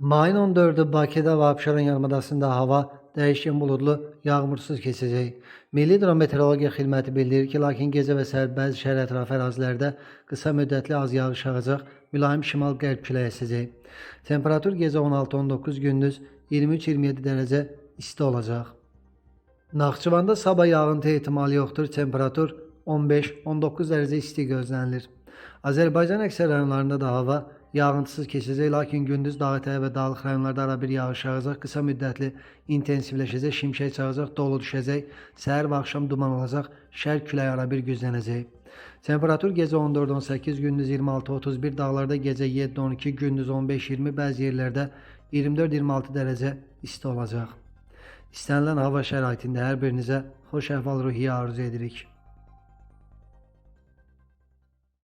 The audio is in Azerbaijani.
Mayın 14'ü Bakıda və Abşeron yarımadasında hava dəyişkən buludlu, yağmursuz keçəcək. Milli Hidrometeorologiya Xidməti bildirir ki, lakin gecə və səhər bəzi şəhər ətrafı ərazilərdə qısa müddətli az yağış yağacaq, mülayim şimal-qərb küləyi əsəcək. Temperatur gecə 16-19, gündüz 23-27 dərəcə isti olacaq. Naxçıvanda sabah yağıntı ehtimalı yoxdur, temperatur 15-19 dərəcə isti gözlənilir. Azərbaycan əksər rayonlarında da hava yağıntısız keçəcək, lakin gündüz dağ-ətəyi və dağlıq rayonlarda arabir yağış yağacaq, qısa müddətli intensivləşəcək, şimşək çağacaq, dolu düşəcək, səhər və axşam duman olacaq, şərq küləyi arabir güclənəcək. Temperatur gecə 14-18, gündüz 26-31, dağlarda gecə 7-12, gündüz 15-20, bəzi yerlərdə 24-26 dərəcə isti olacaq. İstənilən hava şəraitində hər birinizə xoş əhval-ruhiyyə arzu edirik.